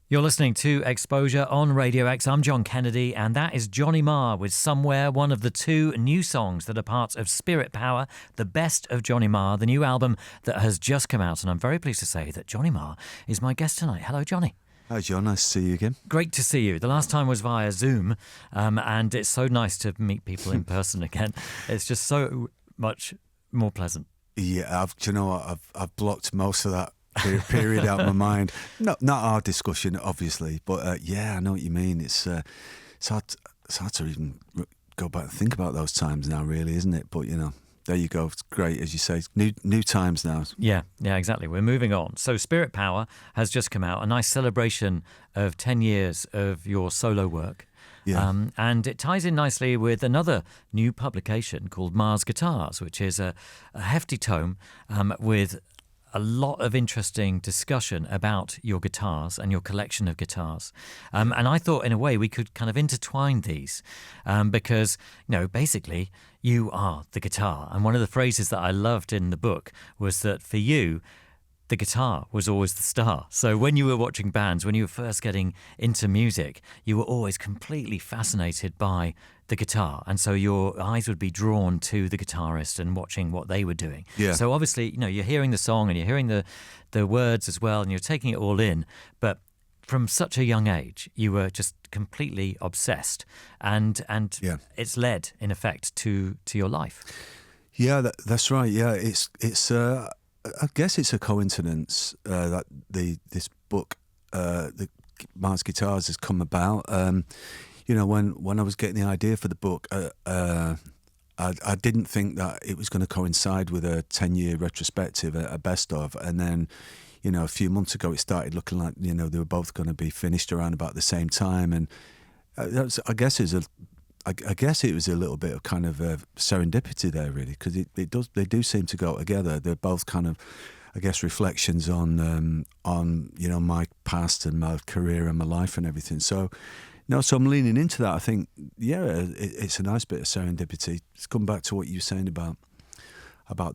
You're listening to Exposure on Radio X. I'm John Kennedy, and that is Johnny Marr with Somewhere, one of the two new songs that are parts of Spirit Power, the best of Johnny Marr, the new album that has just come out. And I'm very pleased to say that Johnny Marr is my guest tonight. Hello, Johnny. Hi, John. Nice to see you again. Great to see you. The last time was via Zoom, and it's so nice to meet people in person again. It's just so much more pleasant. Yeah, I've blocked most of that period out of my mind. Not our discussion, obviously, but yeah, I know what you mean. It's hard to even go back and think about those times now, really, isn't it? But there you go. It's great, as you say. New times now. Yeah, exactly. We're moving on. So Spirit Power has just come out, a nice celebration of 10 years of your solo work. Yeah. And it ties in nicely with another new publication called Marr's Guitars, which is a hefty tome with a lot of interesting discussion about your guitars and your collection of guitars. And I thought, in a way, we could kind of intertwine these because, basically, you are the guitar. And one of the phrases that I loved in the book was that for you, the guitar was always the star. So when you were watching bands, when you were first getting into music, you were always completely fascinated by the guitar. And so your eyes would be drawn to the guitarist and watching what they were doing. Yeah. So obviously, you're hearing the song and you're hearing the words as well, and you're taking it all in. But from such a young age, you were just completely obsessed. And yeah. It's led, in effect, to your life. Yeah, that's right. Yeah, it's I guess it's a coincidence that this book, the Marr's Guitars, has come about. When I was getting the idea for the book, I didn't think that it was going to coincide with a 10-year retrospective, a best of, and then a few months ago it started looking like they were both going to be finished around about the same time, and I guess it was a little bit of kind of serendipity there, really, because they do seem to go together. They're both kind of, I guess, reflections on my past and my career and my life and everything. So I'm leaning into that. I think, it's a nice bit of serendipity. It's come back to what you were saying about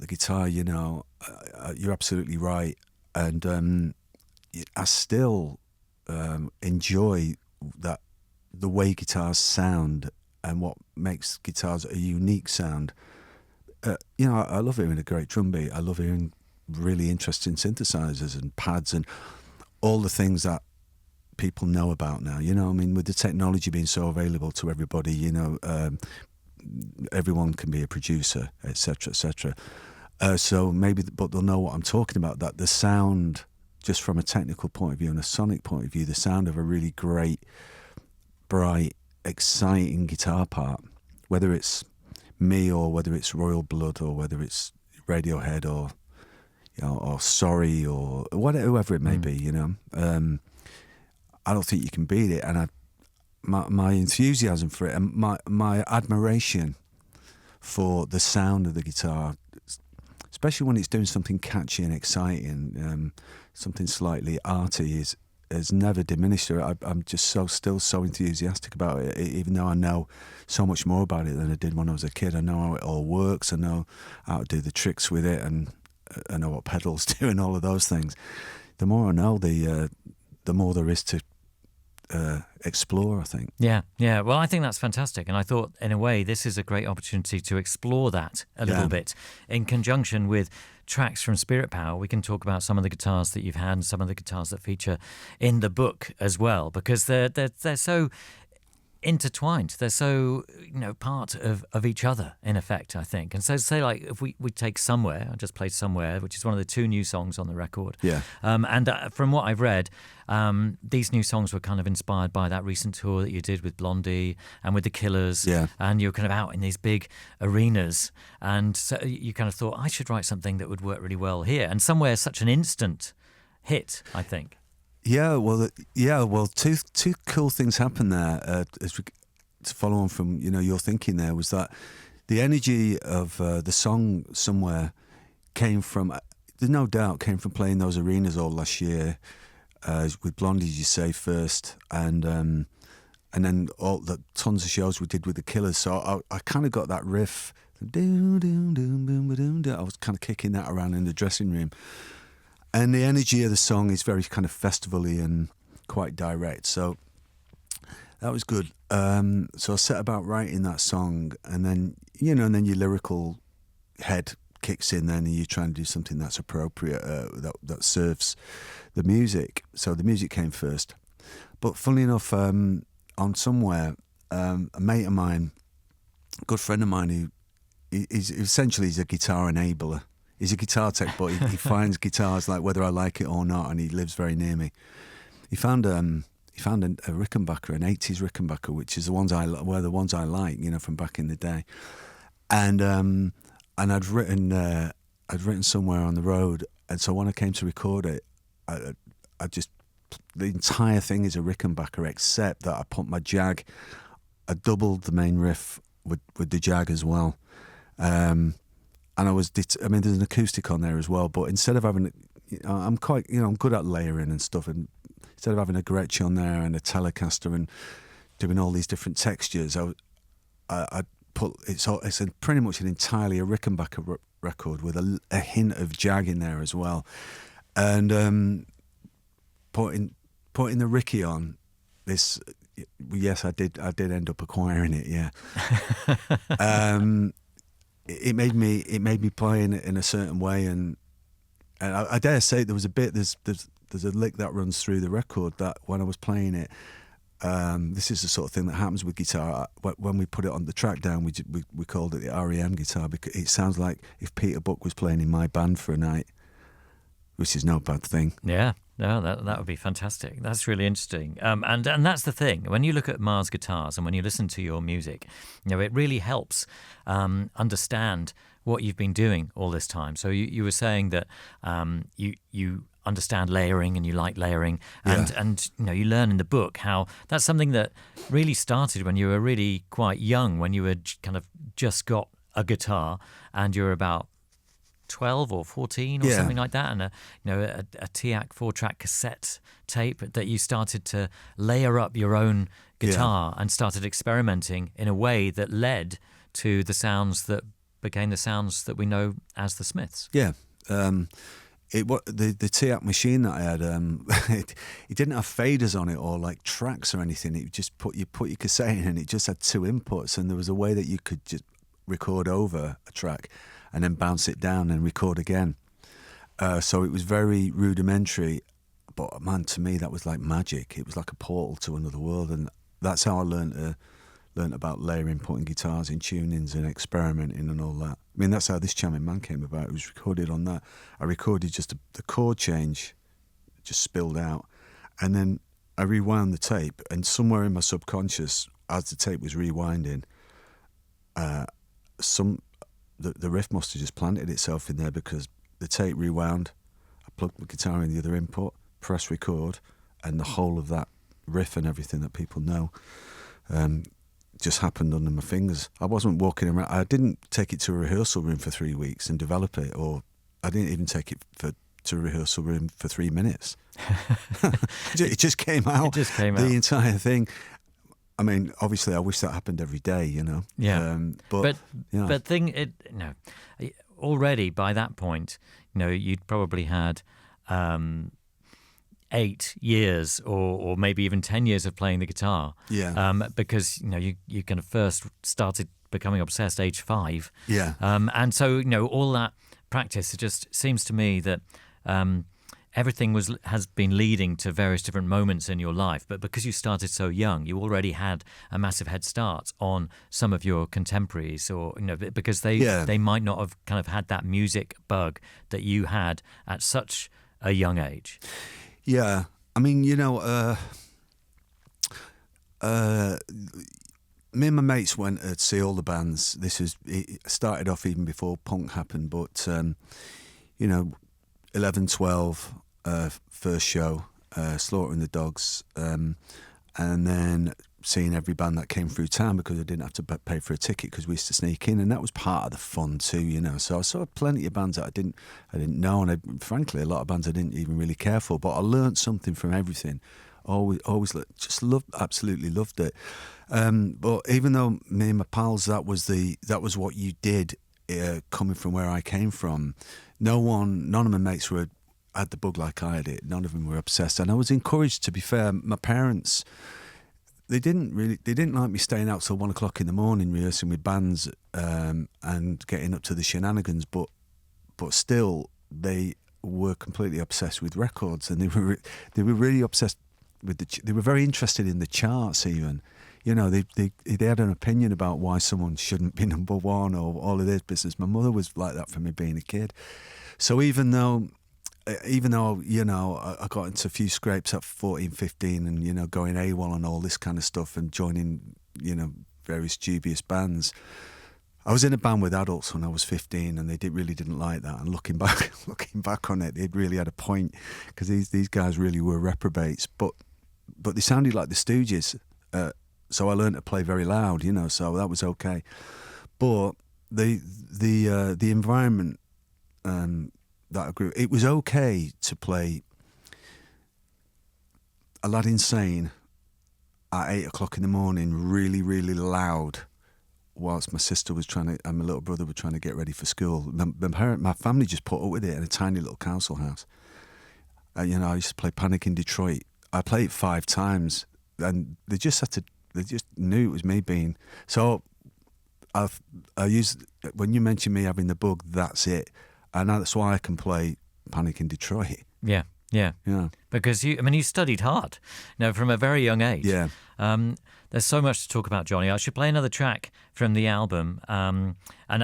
the guitar. You're absolutely right, and I still enjoy the way guitars sound. And what makes guitars a unique sound. I love hearing a great drum beat. I love hearing really interesting synthesizers and pads and all the things that people know about now. With the technology being so available to everybody, everyone can be a producer, etc., etc. So maybe, but they'll know what I'm talking about. That the sound, just from a technical point of view and a sonic point of view, the sound of a really great, bright, exciting guitar part, whether it's me or whether it's Royal Blood or whether it's Radiohead or Sorry or whoever it may be, I don't think you can beat it. And my enthusiasm for it and my admiration for the sound of the guitar, especially when it's doing something catchy and exciting, something slightly arty, has never diminished. I'm just still so enthusiastic about it, even though I know so much more about it than I did when I was a kid. I know how it all works. I know how to do the tricks with it, and I know what pedals do and all of those things. The more I know, the more there is to explore, I think. Yeah. Well, I think that's fantastic. And I thought, in a way, this is a great opportunity to explore that a little bit in conjunction with tracks from Spirit Power. We can talk about some of the guitars that you've had and some of the guitars that feature in the book as well, because they're so intertwined. They're so, part of each other, in effect, I think. And so say, like, if we take Somewhere, I just played Somewhere, which is one of the two new songs on the record. Yeah. And from what I've read, these new songs were kind of inspired by that recent tour that you did with Blondie and with the Killers. Yeah. And you're kind of out in these big arenas. And so you kind of thought, I should write something that would work really well here. And Somewhere is such an instant hit, I think. Yeah, well, two cool things happened there. To follow on from your thinking there, was that the energy of the song Somewhere came from, there's no doubt, came from playing those arenas all last year with Blondie, as you say, first, and then all the tons of shows we did with the Killers. So I kind of got that riff. I was kind of kicking that around in the dressing room. And the energy of the song is very kind of festival-y and quite direct. So that was good. So I set about writing that song, and then and then your lyrical head kicks in. Then and you try and do something that's appropriate, that serves the music. So the music came first. But funnily enough, on Somewhere, a mate of mine, a good friend of mine, who he's a guitar enabler. He's a guitar tech, but he finds guitars like whether I like it or not, and he lives very near me. He found a Rickenbacker, an 80s Rickenbacker, which is the ones I like, from back in the day. And I'd written Somewhere on the Road, and so when I came to record it, the entire thing is a Rickenbacker, except that I put my Jag, I doubled the main riff with the Jag as well. And there's an acoustic on there as well, but instead of having, I'm quite, I'm good at layering and stuff, and instead of having a Gretsch on there and a Telecaster and doing all these different textures, I put, it's pretty much entirely a Rickenbacker record with a hint of Jag in there as well. And putting the Ricky on this, yes, I did end up acquiring it. Yeah. It made me play in a certain way, and I dare say there's a lick that runs through the record that when I was playing it, this is the sort of thing that happens with guitar. When we put it on the track down, we called it the REM guitar, because it sounds like if Peter Buck was playing in my band for a night, which is no bad thing. Yeah, no, that would be fantastic. That's really interesting. And that's the thing. When you look at Marr's guitars and when you listen to your music, it really helps understand what you've been doing all this time. So you were saying that you understand layering and you like layering, and you learn in the book how that's something that really started when you were really quite young, when you had kind of just got a guitar and you were about 12 or 14 or something like that, and a TIAC 4-track cassette tape that you started to layer up your own guitar and started experimenting in a way that led to the sounds that became the sounds that we know as the Smiths. Yeah. The TIAC machine that I had, it didn't have faders on it or like tracks or anything. It just you put your cassette in, and it just had 2 inputs, and there was a way that you could just record over a track and then bounce it down and record again. So it was very rudimentary, but man, to me that was like magic. It was like a portal to another world, and that's how I learned about layering, putting guitars in tunings and experimenting and all that. I mean, that's how this Charming Man came about. It was recorded on that. I recorded just the chord change, just spilled out, and then I rewound the tape, and somewhere in my subconscious, as the tape was rewinding, the riff must have just planted itself in there, because the tape rewound, I plugged my guitar in the other input, press record, and the whole of that riff and everything that people know just happened under my fingers. I wasn't walking around. I didn't take it to a rehearsal room for 3 weeks and develop it, or I didn't even take it to a rehearsal room for 3 minutes. It just came out. It just came the out. entire thing. I mean, obviously, I wish that happened every day, Yeah. But already by that point, you'd probably had 8 years or maybe even 10 years of playing the guitar. Yeah. Because you kind of first started becoming obsessed age 5. Yeah. And so all that practice, it just seems to me that everything has been leading to various different moments in your life, but because you started so young, you already had a massive head start on some of your contemporaries, or because they might not have kind of had that music bug that you had at such a young age. Yeah, I mean, me and my mates went to see all the bands. It started off even before punk happened, but 11, 12, first show, Slaughtering the Dogs, and then seeing every band that came through town, because I didn't have to pay for a ticket because we used to sneak in, and that was part of the fun too, So I saw plenty of bands that I didn't know, and frankly, a lot of bands I didn't even really care for, but I learned something from everything. Absolutely loved it. But even though me and my pals, that was what you did, coming from where I came from, none of my mates were had the bug like I had it. None of them were obsessed, and I was encouraged. To be fair, my parents, they didn't like me staying out till 1 o'clock in the morning rehearsing with bands and getting up to the shenanigans. But still, they were completely obsessed with records, and they were really obsessed with they were very interested in the charts even. You know, they had an opinion about why someone shouldn't be number one or all of this business. My mother was like that from me being a kid. So even though you know, I got into a few scrapes at 14, 15 and, you know, going AWOL and all this kind of stuff and joining, you know, various dubious bands. I was in a band with adults when I was 15 and they really didn't like that. And looking back on it, they'd really had a point, because these guys really were reprobates. But they sounded like the Stooges. So I learned to play very loud, you know, so that was okay. But the environment that I grew, it was okay to play Aladdin Sane at 8 o'clock in the morning, really, really loud, whilst my sister was and my little brother were trying to get ready for school. My family just put up with it in a tiny little council house. You know, I used to play Panic in Detroit. I played it 5 times, and they just knew it was me being. So I used, when you mentioned me having the bug, that's it. And that's why I can play Panic in Detroit. Yeah. Because you studied hard, you know, from a very young age. Yeah. There's so much to talk about, Johnny. I should play another track from the album, and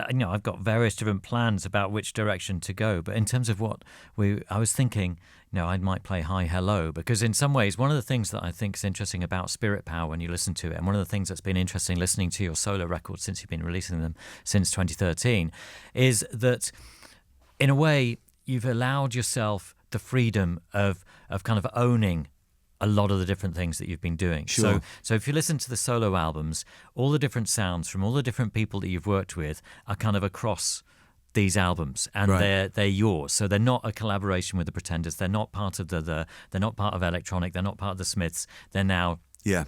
you know, I've got various different plans about which direction to go. But in terms of I was thinking, you know, I might play Hi Hello, because in some ways, one of the things that I think is interesting about Spirit Power when you listen to it, and one of the things that's been interesting listening to your solo records since you've been releasing them since 2013, is that in a way you've allowed yourself the freedom of kind of owning a lot of the different things that you've been doing. Sure. So if you listen to the solo albums, all the different sounds from all the different people that you've worked with are kind of across these albums, and right. they're yours. So they're not a collaboration with the Pretenders. They're not part of they're not part of Electronic. They're not part of the Smiths. They're now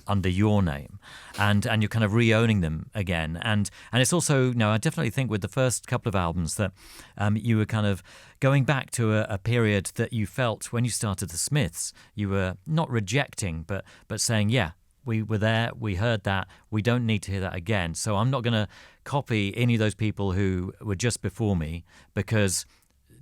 under your name, and you're kind of re-owning them again. And it's also, I definitely think with the first couple of albums that you were kind of going back to a period that you felt when you started the Smiths, you were not rejecting, but saying, yeah, we were there, we heard that, we don't need to hear that again. So I'm not going to copy any of those people who were just before me, because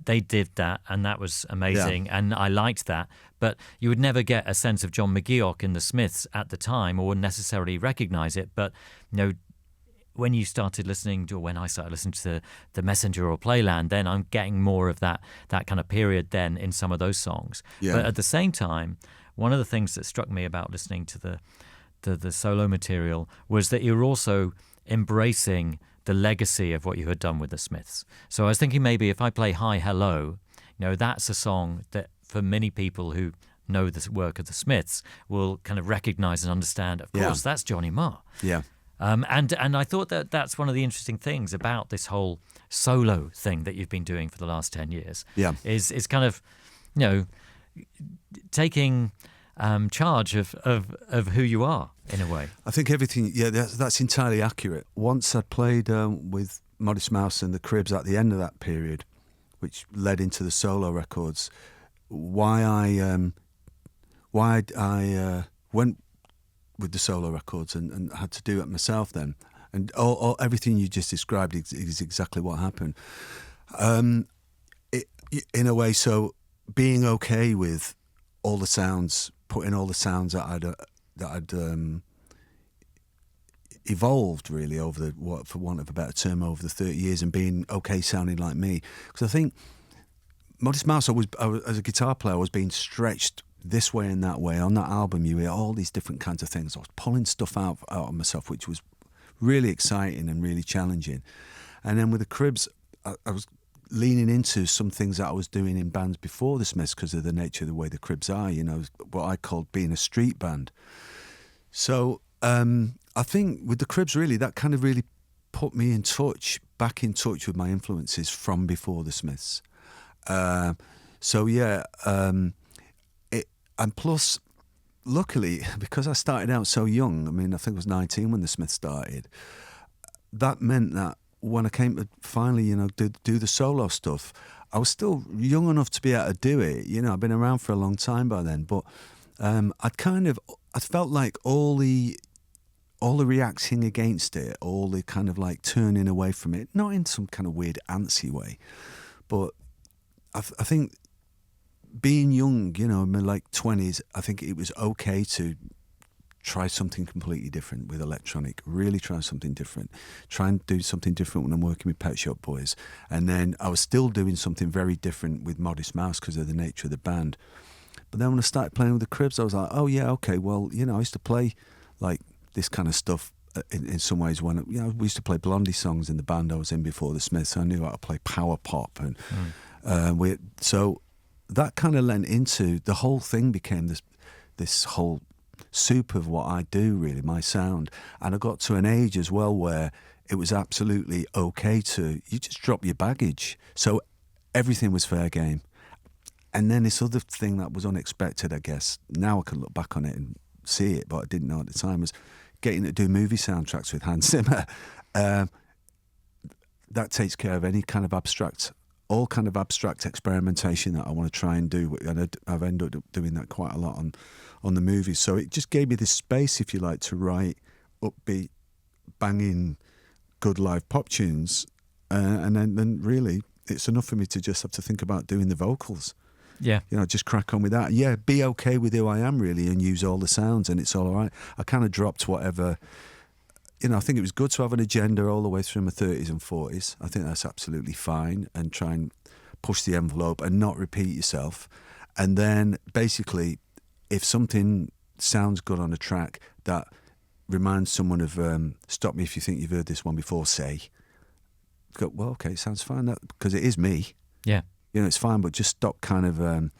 they did that and that was amazing, and I liked that. But you would never get a sense of John McGeoch in the Smiths at the time, or wouldn't necessarily recognise it. But when you started listening to, or when I started listening to the Messenger or Playland, then I'm getting more of that kind of period then in some of those songs. Yeah. But at the same time, one of the things that struck me about listening to the solo material was that you're also embracing the legacy of what you had done with the Smiths. So I was thinking maybe if I play Hi Hello, that's a song that for many people who know the work of the Smiths will kind of recognise and understand, of course, that's Johnny Marr. Yeah. And I thought that that's one of the interesting things about this whole solo thing that you've been doing for the last 10 years. Yeah. Is kind of, taking charge of who you are in a way. I think everything, that's entirely accurate. Once I played with Modest Mouse and the Cribs at the end of that period, which led into the solo records, why I went with the solo records and had to do it myself then. And everything you just described is exactly what happened. In a way, so being okay with all the sounds, putting all the sounds that I'd evolved really over for want of a better term, over the 30 years, and being okay sounding like me. Because I think Modest Mouse, I was, as a guitar player, I was being stretched this way and that way. On that album, you hear all these different kinds of things. I was pulling stuff out of myself, which was really exciting and really challenging. And then with the Cribs, I was leaning into some things that I was doing in bands before the Smiths because of the nature of the way the Cribs are, what I called being a street band. So I think with the Cribs, really, that kind of really put me back in touch with my influences from before the Smiths. And plus, luckily, because I started out so young, I mean, I think I was 19 when the Smiths started, that meant that when I came to finally, do the solo stuff, I was still young enough to be able to do it. I've been around for a long time by then, but I felt like all the reacting against it, all the kind of like turning away from it, not in some kind of weird antsy way, but I think being young, in my like 20s, I think it was okay to try something completely different with electronic, really try something different, try and do something different when I'm working with Pet Shop Boys. And then I was still doing something very different with Modest Mouse because of the nature of the band. But then when I started playing with the Cribs, I was like, oh yeah, okay, well, I used to play like this kind of stuff in some ways when, we used to play Blondie songs in the band I was in before the Smiths. So I knew how to play power pop. And so that kind of lent into, the whole thing became this whole soup of what I do, really, my sound. And I got to an age as well where it was absolutely okay you just drop your baggage. So everything was fair game. And then this other thing that was unexpected, I guess, now I can look back on it and see it, but I didn't know at the time, was getting to do movie soundtracks with Hans Zimmer. That takes care of any kind of all kind of abstract experimentation that I want to try and do. And I've ended up doing that quite a lot on the movies. So it just gave me this space, if you like, to write upbeat, banging, good live pop tunes. And then really, it's enough for me to just have to think about doing the vocals. Yeah. Just crack on with that. Yeah, be okay with who I am, really, and use all the sounds, and it's all right. I kind of dropped whatever... I think it was good to have an agenda all the way through my 30s and 40s. I think that's absolutely fine, and try and push the envelope and not repeat yourself. And then, basically, if something sounds good on a track that reminds someone of stop me if you think you've heard this one before, say, go, well, okay, it sounds fine, because it is me. Yeah. It's fine, but just stop kind of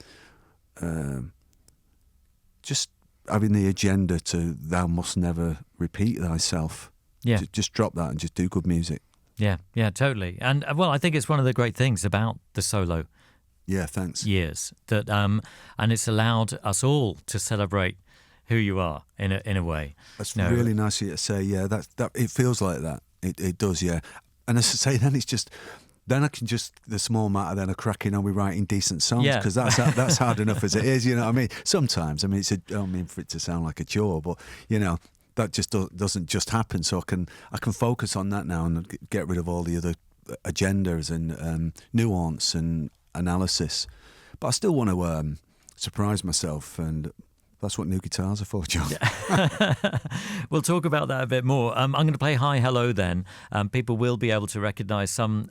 just having the agenda to thou must never repeat thyself. Yeah. Just drop that and just do good music. Yeah, totally. And well, I think it's one of the great things about the solo thanks. years that and it's allowed us all to celebrate who you are in a way. That's really nice of you to say. Yeah, that it feels like that. It does, yeah. And as I say, then it's just... Then I can just, the small matter, then I'm cracking on with writing decent songs, because that's hard enough as it is, you know what I mean? Sometimes, I mean for it to sound like a chore, but, that just doesn't just happen. So I can focus on that now and get rid of all the other agendas and nuance and analysis. But I still want to surprise myself, and that's what new guitars are for, John. We'll talk about that a bit more. I'm going to play Hi Hello then. People will be able to recognise some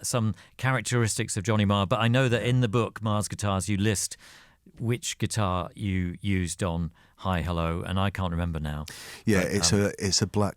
characteristics of Johnny Marr, but I know that in the book, Marr's Guitars, you list which guitar you used on Hi Hello, and I can't remember now. Yeah, but, it's a black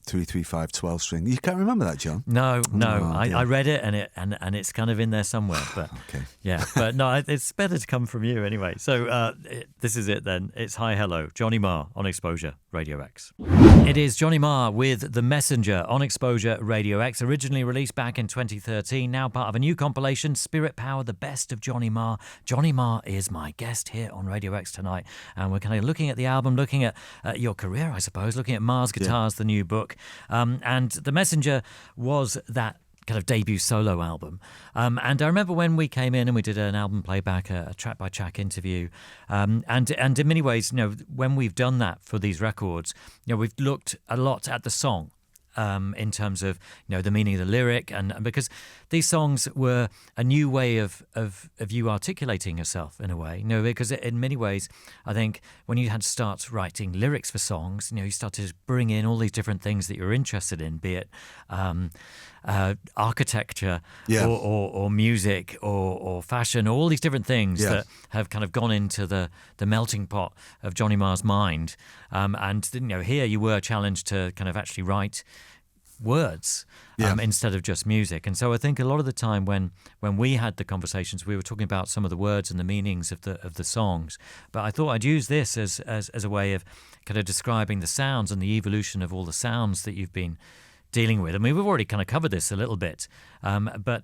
335 12 string. You can't remember that, John? No. I read it and it's kind of in there somewhere. But okay. Yeah, but no, it's better to come from you anyway. So this is it then. It's Hi Hello, Johnny Marr on Exposure Radio X. It is Johnny Marr with The Messenger on Exposure Radio X, originally released back in 2013, now part of a new compilation, Spirit Power, the best of Johnny Marr. Johnny Marr is my guest here on Radio X tonight, and we're kind of looking at the album, looking at your career, I suppose, looking at Marr's Guitars, the new book. And The Messenger was that kind of debut solo album. And I remember when we came in and we did an album playback, a track-by-track interview. And in many ways, when we've done that for these records, we've looked a lot at the song. In terms of the meaning of the lyric, and because these songs were a new way of you articulating yourself in a way, because in many ways I think when you had to start writing lyrics for songs, you started to bring in all these different things that you're interested in, be it architecture or music or fashion, all these different things that have kind of gone into the melting pot of Johnny Marr's mind. And here you were challenged to kind of actually write words instead of just music. And so I think a lot of the time when we had the conversations, we were talking about some of the words and the meanings of the songs. But I thought I'd use this as a way of kind of describing the sounds and the evolution of all the sounds that you've been dealing with. I mean, we've already kind of covered this a little bit, but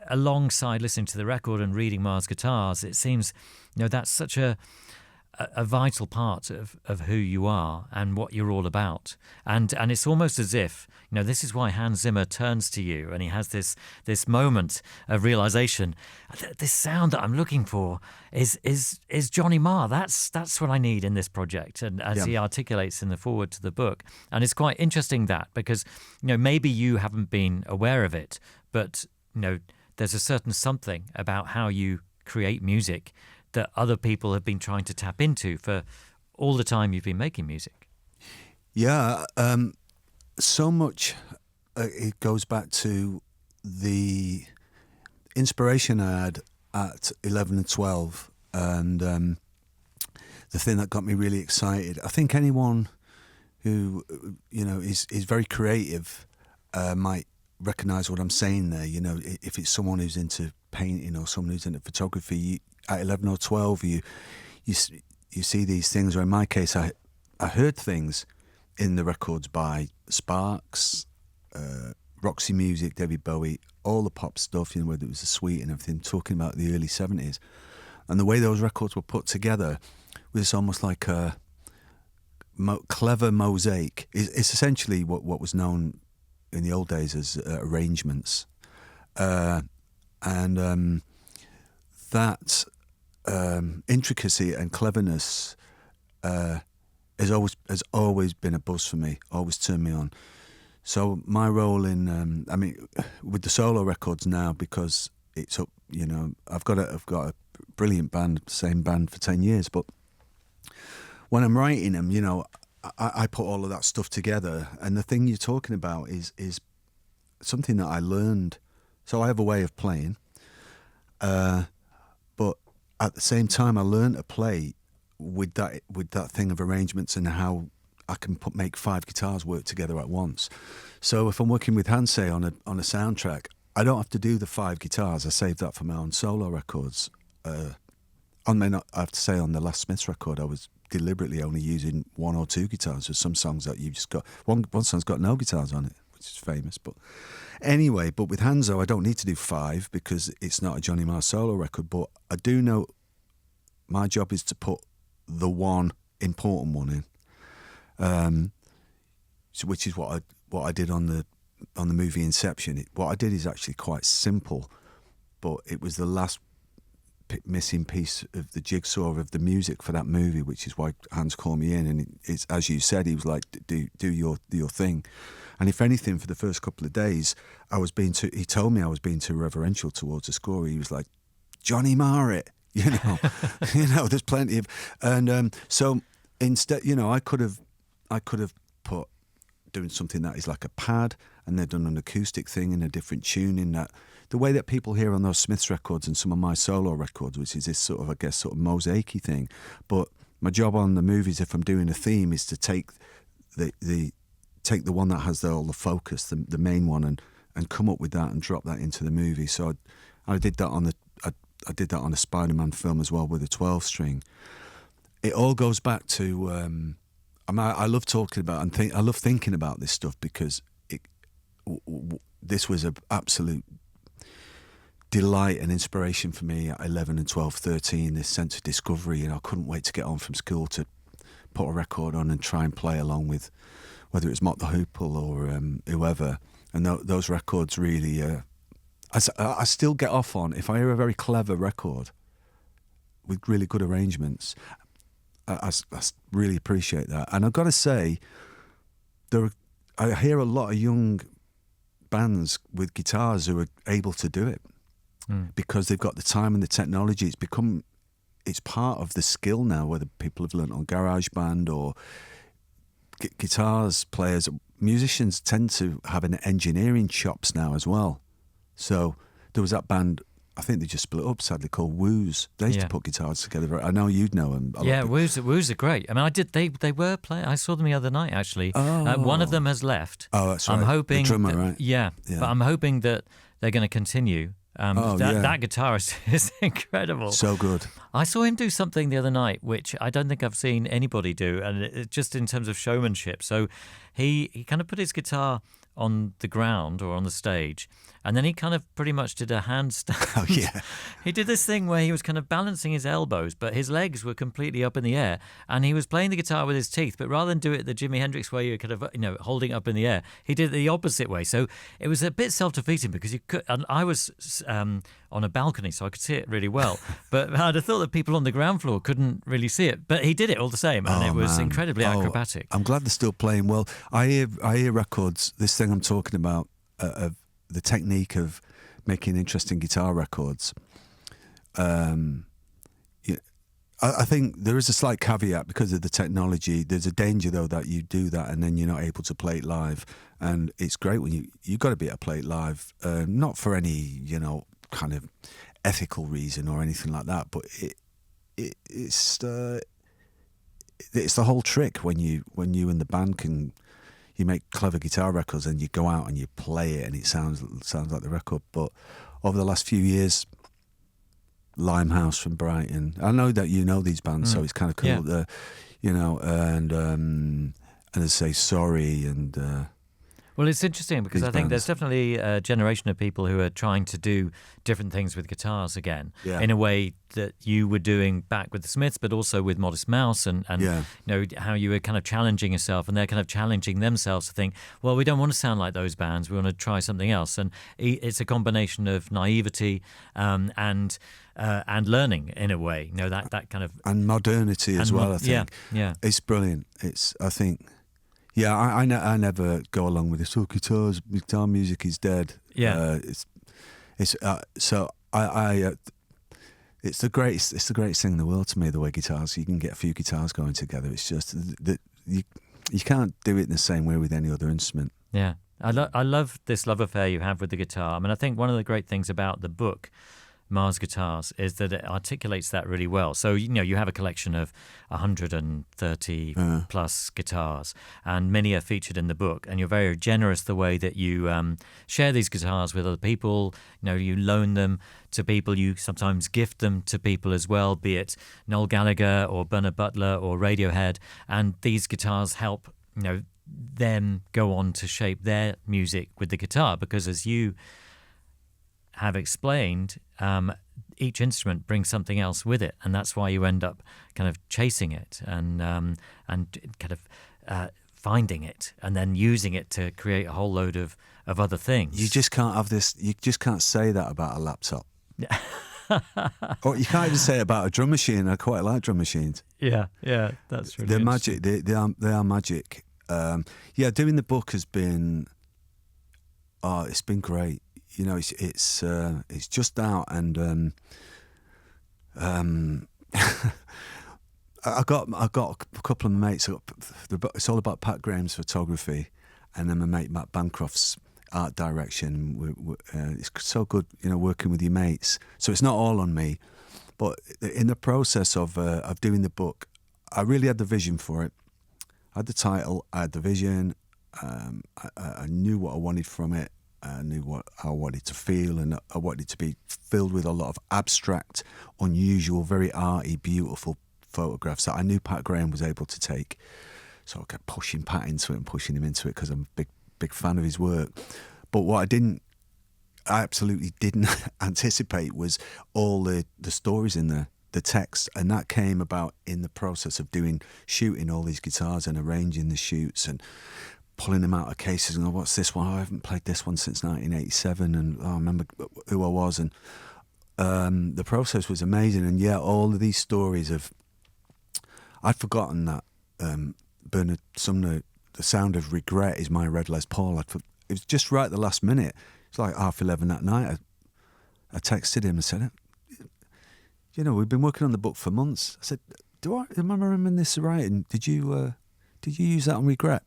alongside listening to the record and reading Marr's Guitars, it seems that's such a a vital part of who you are and what you're all about. And it's almost as if, this is why Hans Zimmer turns to you and he has this moment of realization. This sound that I'm looking for is Johnny Marr. That's what I need in this project. And as he articulates in the foreword to the book. And it's quite interesting that because, maybe you haven't been aware of it, but, there's a certain something about how you create music that other people have been trying to tap into for all the time you've been making music. Yeah, so much it goes back to the inspiration I had at 11 and 12 and the thing that got me really excited. I think anyone who, is very creative might recognise what I'm saying there. If it's someone who's into painting or someone who's into photography, at 11 or 12, you see these things. Or in my case, I heard things in the records by Sparks, Roxy Music, David Bowie, all the pop stuff, whether it was the Sweet and everything, talking about the early 70s. And the way those records were put together was almost like a clever mosaic. It's essentially what was known in the old days as arrangements. And that intricacy and cleverness has always been a buzz for me, always turned me on. So my role in, with the solo records now, because it's up, I've got a brilliant band, same band for 10 years, but when I'm writing them, I put all of that stuff together, and the thing you're talking about is something that I learned. So I have a way of playing, but at the same time, I learned to play with that thing of arrangements and how I can make 5 guitars work together at once. So if I'm working with Hans, say on a soundtrack, I don't have to do the 5 guitars. I save that for my own solo records. I have to say on the last Smiths record, I was deliberately only using 1 or 2 guitars. There's some songs that you've just got one song's got no guitars on it, which is famous. But anyway, but with Hanzo, I don't need to do 5 because it's not a Johnny Marr solo record. But I do know my job is to put the one important one in, which is what I did on the movie Inception. What I did is actually quite simple, but it was the last missing piece of the jigsaw of the music for that movie, which is why Hans called me in. And it's, as you said, he was like, do your thing. And if anything, for the first couple of days, he told me I was being too reverential towards the score. He was like, Johnny Marr it, there's plenty of, and so instead, I could have put doing something that is like a pad, and they've done an acoustic thing in a different tuning, that the way that people hear on those Smiths records and some of my solo records, which is this sort of, I guess, sort of mosaic-y thing. But my job on the movies, if I'm doing a theme, is to take the one that has all the focus, the main one, and come up with that and drop that into the movie. So I did that on I did that on a Spider-Man film as well with a 12-string. It all goes back to I love talking about and I love thinking about this stuff because this was an absolute delight and inspiration for me at 11 and 12, 13, this sense of discovery. I couldn't wait to get home from school to put a record on and try and play along with whether it was Mott the Hoople or whoever. And those records really, I still get off on, if I hear a very clever record with really good arrangements, I really appreciate that. And I've got to say, I hear a lot of young bands with guitars who are able to do it because they've got the time and the technology. It's part of the skill now, whether people have learned on GarageBand or guitars players. Musicians tend to have an engineering chops now as well. So there was that band, I think they just split up, sadly, called Woos. They used to put guitars together. I know you'd know them. Woos are great. I mean, they were playing. I saw them the other night, actually. One of them has left. Oh, that's right. I'm hoping the drummer, right? Yeah, but I'm hoping that they're going to continue. That guitarist is incredible. So good. I saw him do something the other night, which I don't think I've seen anybody do, and just in terms of showmanship. So he kind of put his guitar on the ground or on the stage, and then he kind of pretty much did a handstand. Oh, yeah. He did this thing where he was kind of balancing his elbows, but his legs were completely up in the air, and he was playing the guitar with his teeth. But rather than do it the Jimi Hendrix way, you're kind of holding it up in the air, he did it the opposite way. So it was a bit self-defeating because you could. And I was on a balcony, so I could see it really well. But I'd have thought that people on the ground floor couldn't really see it, but he did it all the same, and it was incredibly acrobatic. I'm glad they're still playing well. I hear records. This thing I'm talking about, of the technique of making interesting guitar records. I think there is a slight caveat because of the technology. There's a danger though that you do that and then you're not able to play it live. And it's great when you got to be able to play it live, not for any kind of ethical reason or anything like that, but it's the whole trick when you and the band can. You make clever guitar records and you go out and you play it and it sounds like the record. But over the last few years, Limehouse from Brighton, I know that you know these bands, so it's kind of cool. Yeah. And as I say, Sorry and. Well, it's interesting because I think there's definitely a generation of people who are trying to do different things with guitars again, in a way that you were doing back with the Smiths, but also with Modest Mouse, and how you were kind of challenging yourself, and they're kind of challenging themselves to think, well, we don't want to sound like those bands, we want to try something else, and it's a combination of naivety and learning in a way, that kind of and modernity as well. I think, yeah, it's brilliant. I think. Yeah, I never go along with this. Oh, guitar music is dead. Yeah, it's the greatest thing in the world to me. The way guitars, you can get a few guitars going together. It's just that you can't do it in the same way with any other instrument. Yeah, I love this love affair you have with the guitar. I mean, I think one of the great things about the book, Marr's Guitars, is that it articulates that really well. So, you have a collection of 130 plus guitars, and many are featured in the book, and you're very generous the way that you share these guitars with other people. You loan them to people, you sometimes gift them to people as well, be it Noel Gallagher or Bernard Butler or Radiohead, and these guitars help, them go on to shape their music with the guitar, because as you have explained, each instrument brings something else with it, and that's why you end up kind of chasing it and kind of finding it and then using it to create a whole load of other things. You just can't have this. You just can't say that about a laptop. Or you can't even say it about a drum machine. I quite like drum machines. Yeah, that's really they're magic. They are magic. Doing the book has been. It's been great. It's just out, and I got a couple of mates. It's all about Pat Graham's photography, and then my mate Matt Bancroft's art direction. It's so good, working with your mates. So it's not all on me, but in the process of doing the book, I really had the vision for it. I had the title, I had the vision. I knew what I wanted from it. I knew what I wanted to feel, and I wanted it to be filled with a lot of abstract, unusual, very arty, beautiful photographs that I knew Pat Graham was able to take. So I kept pushing Pat into it and pushing him into it because I'm a big fan of his work. But what I absolutely didn't anticipate was all the stories in there, the text, and that came about in the process of shooting all these guitars and arranging the shoots and pulling them out of cases and what's this one? I haven't played this one since 1987, and I remember who I was, and the process was amazing. And all of these stories I'd forgotten that Bernard Sumner, The Sound of Regret is my Red Les Paul. It was just right at the last minute. It's like 11:30 that night. I texted him and said, we've been working on the book for months. I said, am I remembering this right? And did you use that on Regret?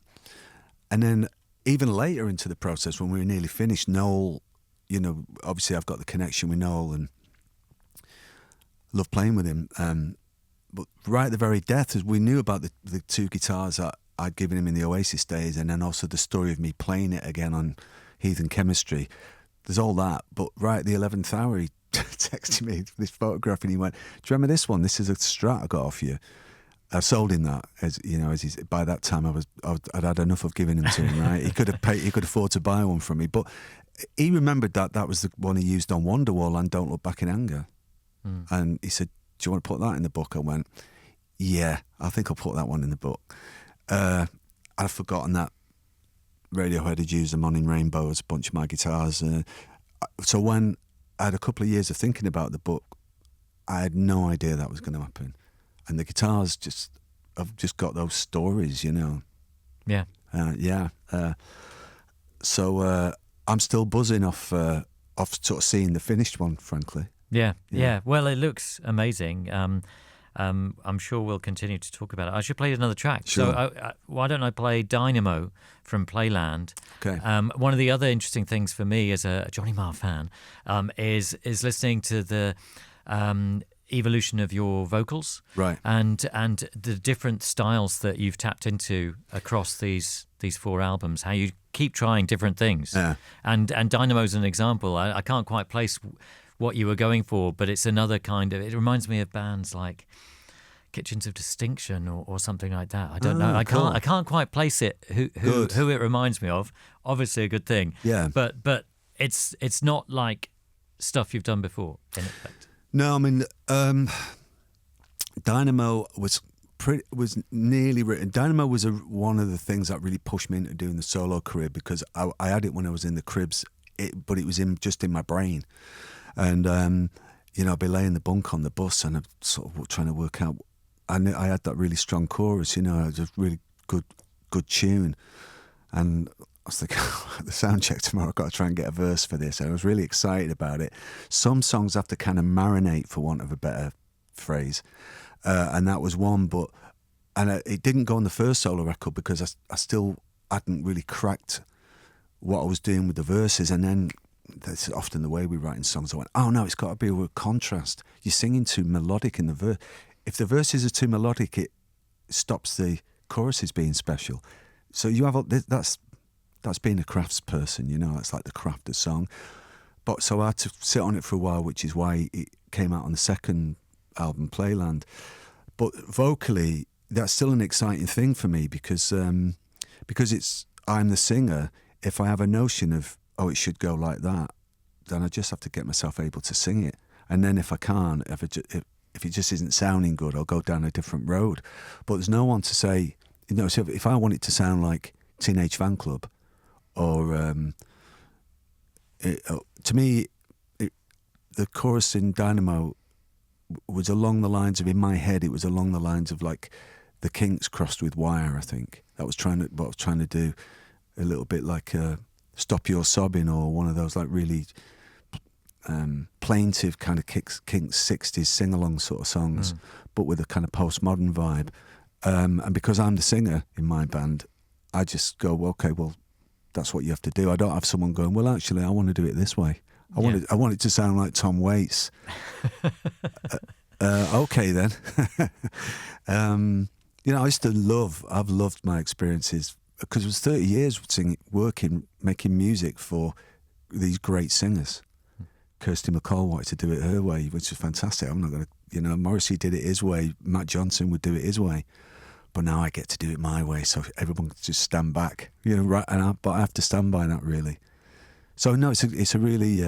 And then even later into the process, when we were nearly finished, Noel, obviously I've got the connection with Noel and love playing with him. But right at the very death, as we knew about the two guitars that I'd given him in the Oasis days, and then also the story of me playing it again on Heathen Chemistry. There's all that. But right at the 11th hour, he texted me this photograph and he went, "Do you remember this one? This is a Strat I got off you." I sold him that, as you know. By that time, I'd had enough of giving him to him. Right, he could afford to buy one from me. But he remembered that was the one he used on Wonderwall and Don't Look Back in Anger. And he said, "Do you want to put that in the book?" I went, "Yeah, I think I'll put that one in the book." I'd forgotten that Radiohead had used them on In Rainbows, a bunch of my guitars. So when I had a couple of years of thinking about the book, I had no idea that was going to happen. And the guitars I've just got those stories, you know. Yeah. So I'm still buzzing off sort of seeing the finished one, frankly. Yeah. Well, it looks amazing. I'm sure we'll continue to talk about it. I should play another track. Sure. So why don't I play Dynamo from Playland? Okay. One of the other interesting things for me as a Johnny Marr fan is listening to the evolution of your vocals, Right. and the different styles that you've tapped into across these 4 albums. How you keep trying different things. Yeah. And Dynamo's an example. I can't quite place what you were going for, but it's another kind of. It reminds me of bands like Kitchens of Distinction or something like that. I don't know. I can't quite place it. Who it reminds me of. Obviously a good thing. Yeah. But it's not like stuff you've done before, in effect. No, I mean, Dynamo was nearly written. Dynamo was one of the things that really pushed me into doing the solo career, because I had it when I was in the Cribs, but it was just in my brain. And, you know, I'd be laying the bunk on the bus and I'm sort of trying to work out. I had that really strong chorus, you know, it was a really good tune. And I was thinking, the sound check tomorrow, I've got to try and get a verse for this. And I was really excited about it. Some songs have to kind of marinate, for want of a better phrase. And that was one, it didn't go on the first solo record because I still hadn't really cracked what I was doing with the verses. And then that's often the way we write in songs. I went, oh no, it's got to be a contrast. You're singing too melodic in the verse. If the verses are too melodic, it stops the choruses being special. So you have that's being a craftsperson, you know. It's like the craft of song. But so I had to sit on it for a while, which is why it came out on the second album, Playland. But vocally, that's still an exciting thing for me because I'm the singer. If I have a notion of, oh, it should go like that, then I just have to get myself able to sing it. And then if I can't, if it just isn't sounding good, I'll go down a different road. But there's no one to say, you know, so if I want it to sound like Teenage Fan Club, or to me, the chorus in Dynamo was along the lines of, in my head, it was along the lines of like the Kinks crossed with Wire, I think. What I was trying to do, a little bit like Stop Your Sobbing, or one of those like really plaintive kind of Kinks 60s sing-along sort of songs, but with a kind of postmodern vibe. And because I'm the singer in my band, I just go, well, okay, well, that's what you have to do. I don't have someone going, well, actually, I want to do it this way. I want it to sound like Tom Waits. Okay, then. You know, I've loved my experiences, because it was 30 years working, making music for these great singers. Kirsty MacColl wanted to do it her way, which was fantastic. I'm not going to, you know, Morrissey did it his way. Matt Johnson would do it his way. But now I get to do it my way, so everyone can just stand back, you know. Right, but I have to stand by that, really. So no, it's a really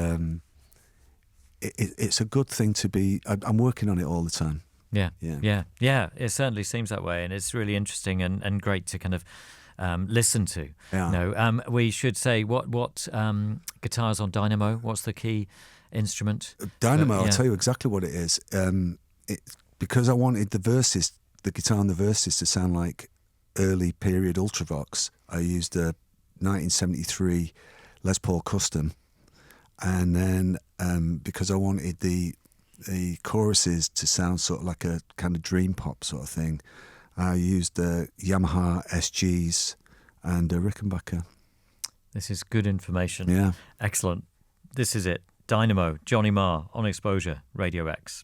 it's a good thing to be. I'm working on it all the time. Yeah. It certainly seems that way, and it's really interesting and great to kind of listen to. Yeah. You know, we should say what guitars on Dynamo. What's the key instrument? Dynamo. I'll tell you exactly what it is. Because I wanted the guitar and the verses to sound like early period Ultravox, I used a 1973 Les Paul Custom, and then because I wanted the choruses to sound sort of like a kind of dream pop sort of thing, I used the Yamaha SGs and Rickenbacker. This is good information. Yeah. Excellent. This is it. Dynamo, Johnny Marr on Exposure, Radio X.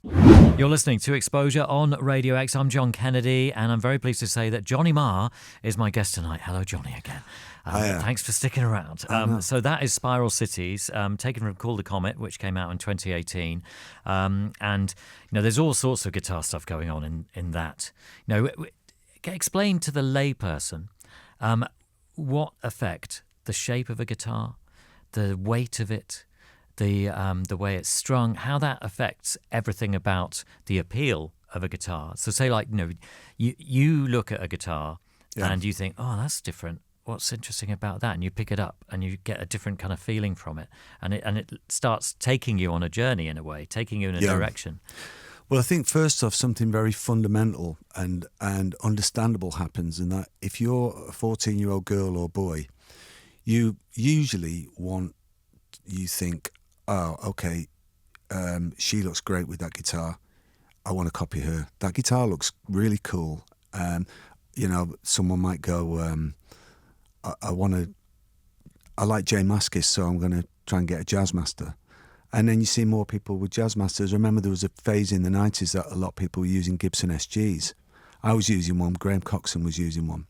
You're listening to Exposure on Radio X. I'm John Kennedy, and I'm very pleased to say that Johnny Marr is my guest tonight. Hello, Johnny, again. Thanks for sticking around. So that is Spiral Cities, taken from Call the Comet, which came out in 2018. And, there's all sorts of guitar stuff going on in that. Explain to the layperson what effect the shape of a guitar, the weight of it, the way it's strung, how that affects everything about the appeal of a guitar. So say you look at a guitar and you think, oh, that's different. What's interesting about that? And you pick it up and you get a different kind of feeling from it. And it starts taking you on a journey in a way, taking you in a direction. Well, I think first off, something very fundamental and understandable happens, in that if you're a 14-year-old girl or boy, you usually you think, oh, okay, she looks great with that guitar. I want to copy her. That guitar looks really cool. Someone might go, I like Jay Mascis, so I'm going to try and get a Jazzmaster. And then you see more people with Jazzmasters. Remember, there was a phase in the 90s that a lot of people were using Gibson SGs. I was using one. Graham Coxon was using one.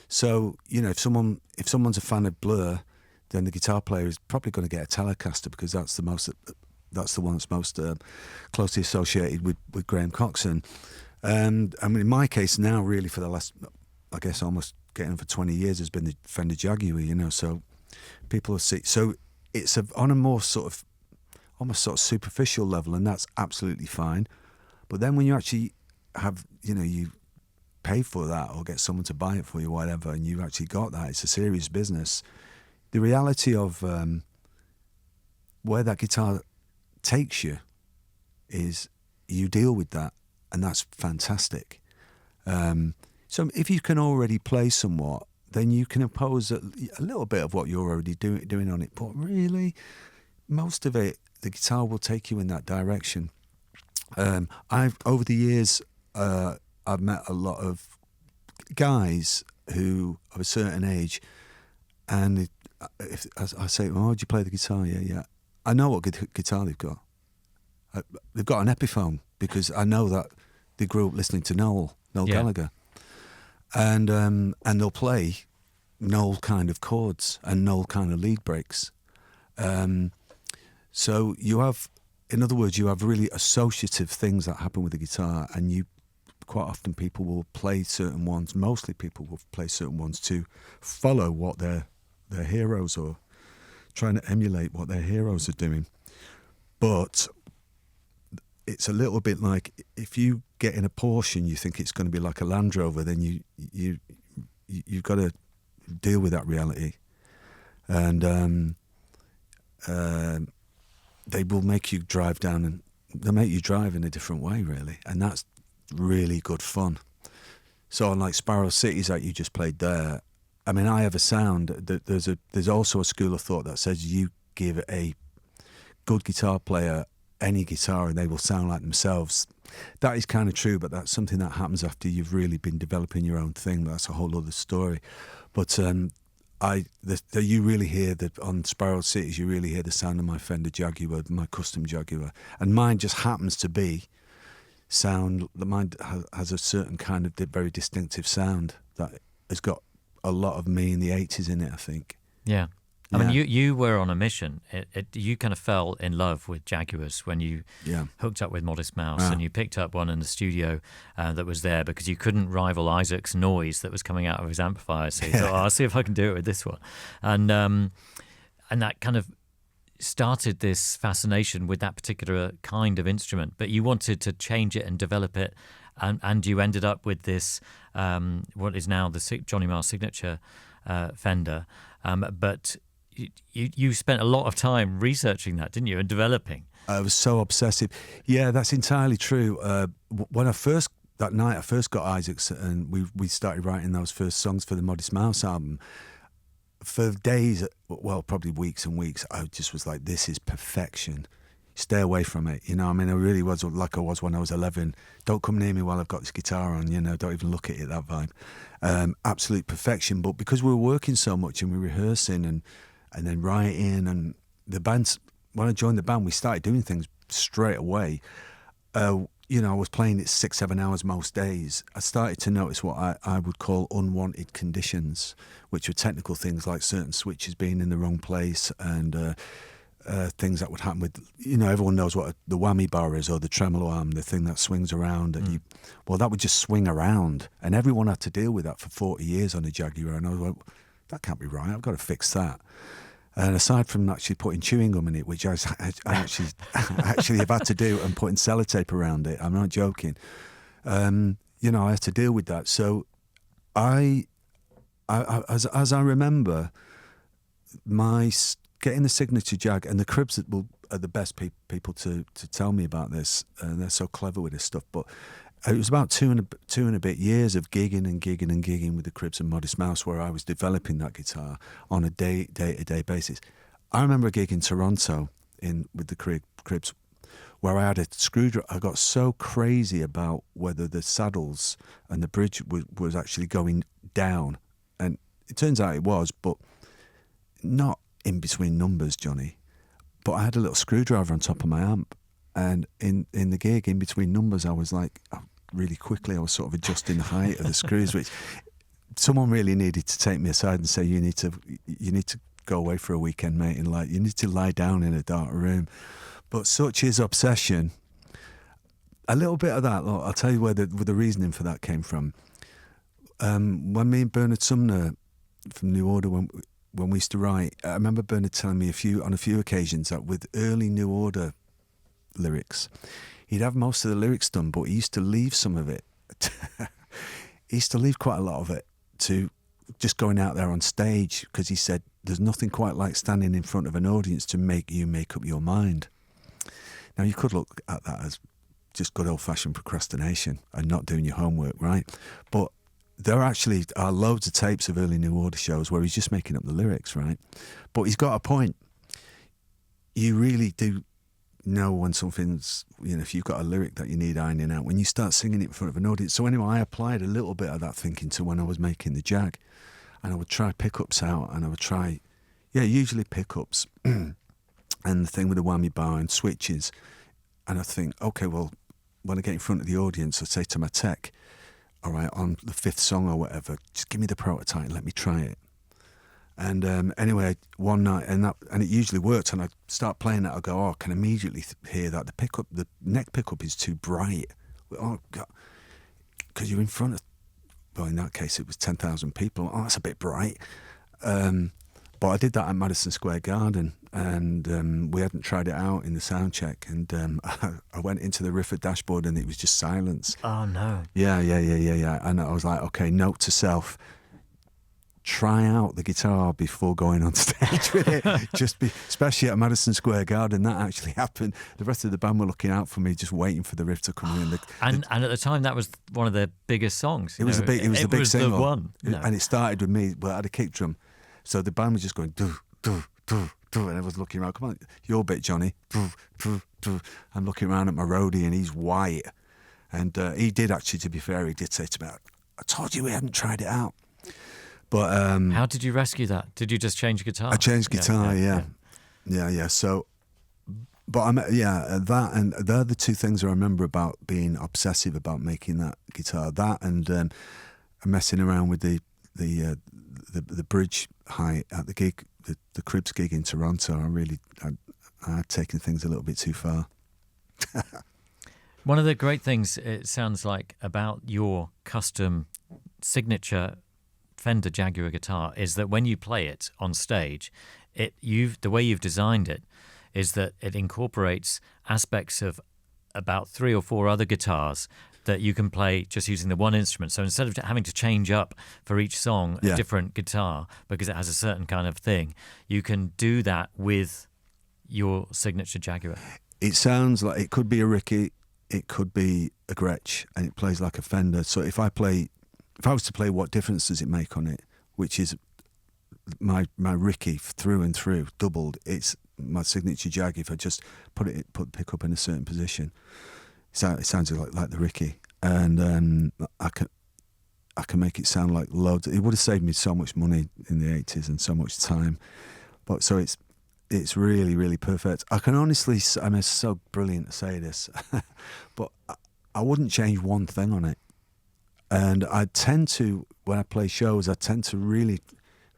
So, if someone's a fan of Blur, then the guitar player is probably going to get a Telecaster, because that's the one that's most closely associated with Graham Coxon. And I mean, in my case now, really for the last, I guess, almost getting for 20 years, has been the Fender Jaguar. So people see. So it's on a more almost superficial level, and that's absolutely fine. But then when you actually have, you pay for that or get someone to buy it for you, whatever, and you actually got that, it's a serious business. The reality of where that guitar takes you is you deal with that, and that's fantastic. So if you can already play somewhat, then you can impose a little bit of what you're already doing on it. But really, most of it, the guitar will take you in that direction. Over the years, I've met a lot of guys who of a certain age, and if I say, "Oh, do you play the guitar?" Yeah. I know what guitar they've got. They've got an Epiphone, because I know that they grew up listening to Noel Gallagher, and they'll play Noel kind of chords and Noel kind of lead breaks. So you have, in other words, you have really associative things that happen with the guitar, and quite often people will play certain ones. Mostly people will play certain ones to follow what their heroes, or trying to emulate what their heroes are doing. But it's a little bit like, if you get in a Porsche and you think it's going to be like a Land Rover, then you've got to deal with that reality, and they will make you drive down, and they'll make you drive in a different way, really, and that's really good fun. So on like Spiral Cities that you just played there, I mean, I have a sound that there's also a school of thought that says you give a good guitar player any guitar and they will sound like themselves. That is kind of true, but that's something that happens after you've really been developing your own thing. That's a whole other story. But you really hear that on Spiral Cities, you really hear the sound of my Fender Jaguar, my custom Jaguar, and mine just happens to be sound. Mine has a certain kind of very distinctive sound that has got a lot of me in the 80s in it, I think. Yeah. I mean, you were on a mission. You kind of fell in love with Jaguars when you hooked up with Modest Mouse, and you picked up one in the studio that was there, because you couldn't rival Isaac's noise that was coming out of his amplifier. So you thought, I'll see if I can do it with this one. And that kind of started this fascination with that particular kind of instrument. But you wanted to change it and develop it, and you ended up with this, what is now the Johnny Marr signature Fender. But you spent a lot of time researching that, didn't you, and developing? I was so obsessive. Yeah, that's entirely true. When that night I first got Isaac's, and we started writing those first songs for the Modest Mouse album, for days, well, probably weeks and weeks, I just was like, this is perfection. Stay away from it. I mean, I really was like I was when I was 11. Don't come near me while I've got this guitar on, don't even look at it, that vibe. Absolute perfection. But because we were working so much and we were rehearsing and then writing, and the band when I joined the band, we started doing things straight away. You know, I was playing it 6-7 hours most days. I started to notice what I would call unwanted conditions, which were technical things like certain switches being in the wrong place and things that would happen with, you know, everyone knows what the whammy bar is, or the tremolo arm, the thing that swings around. And that would just swing around. And everyone had to deal with that for 40 years on a Jaguar. And I was like, that can't be right. I've got to fix that. And aside from actually putting chewing gum in it, which I actually have had to do, and putting sellotape around it, I'm not joking. You know, I had to deal with that. So as I remember, getting the signature Jag, and the Cribs are the best people to tell me about this, and they're so clever with this stuff. But it was about two and a bit years of gigging with the Cribs and Modest Mouse, where I was developing that guitar on a day-to-day basis. I remember a gig in Toronto with the Cribs, where I had a screwdriver. I got so crazy about whether the saddles and the bridge was actually going down, and it turns out it was, but not in between numbers, Johnny. But I had a little screwdriver on top of my amp, and in the gig, in between numbers, I was like, really quickly, I was sort of adjusting the height of the screws, which someone really needed to take me aside and say, you need to go away for a weekend, mate, and you need to lie down in a dark room. But such is obsession. A little bit of that, look, I'll tell you where the reasoning for that came from. When me and Bernard Sumner from New Order, when we used to write, I remember Bernard telling me on a few occasions that with early New Order lyrics, he'd have most of the lyrics done, but he used to leave some of it. He used to leave quite a lot of it to just going out there on stage, because he said there's nothing quite like standing in front of an audience to make you make up your mind. Now, you could look at that as just good old-fashioned procrastination and not doing your homework, right? But there actually are loads of tapes of early New Order shows where he's just making up the lyrics, right? But he's got a point. You really do know when something's, you know, if you've got a lyric that you need ironing out, when you start singing it in front of an audience. So anyway, I applied a little bit of that thinking to when I was making the Jag, and I would try pickups out, and I would try, usually pickups, and the thing with the whammy bar and switches. And I think, okay, well, when I get in front of the audience, I say to my tech, all right, on the 5th song or whatever, just give me the prototype and let me try it. And anyway, one night, and it usually worked, and I start playing that, I go, I can immediately hear that the neck pickup is too bright. Oh, God, because you're in front of, well, in that case, it was 10,000 people. Oh, that's a bit bright. But I did that at Madison Square Garden, and we hadn't tried it out in the sound check, and I went into the riff at dashboard, and it was just silence. Oh, no. Yeah. And I was like, okay, note to self, try out the guitar before going on stage with it. Especially at Madison Square Garden, that actually happened. The rest of the band were looking out for me, just waiting for the riff to come in. And at the time, that was one of their biggest songs. It was the big single. The one. And it started with me, I had a kick drum. So the band was just going, do, do, do, do, and I was looking around, come on, your bit, Johnny. Do, do, do. I'm looking around at my roadie, and he's white. And he did actually, to be fair, he did say to me, I told you we hadn't tried it out. But how did you rescue that? Did you just change guitar? I changed guitar, yeah. So, but that and they're the two things I remember about being obsessive about making that guitar. That and messing around with the bridge height at the gig, the Cribs gig in Toronto. I had taken things a little bit too far. One of the great things, it sounds like, about your custom signature Fender Jaguar guitar is that when you play it on stage, the way you've designed it is that it incorporates aspects of about 3 or 4 other guitars that you can play just using the one instrument. So instead of having to change up for each song a different guitar because it has a certain kind of thing, you can do that with your signature Jaguar. It sounds like it could be a Ricky, it could be a Gretsch, and it plays like a Fender. So if I was to play What Difference Does It Make on it, which is my Ricky through and through, doubled, it's my signature Jag. If I just put the pickup in a certain position, it sounds like the Ricky, and I can make it sound like loads. It would have saved me so much money in the 80s and so much time. But so it's really, really perfect. I can honestly, I mean, it's so brilliant to say this, but I wouldn't change one thing on it. And I tend to, when I play shows, I tend to really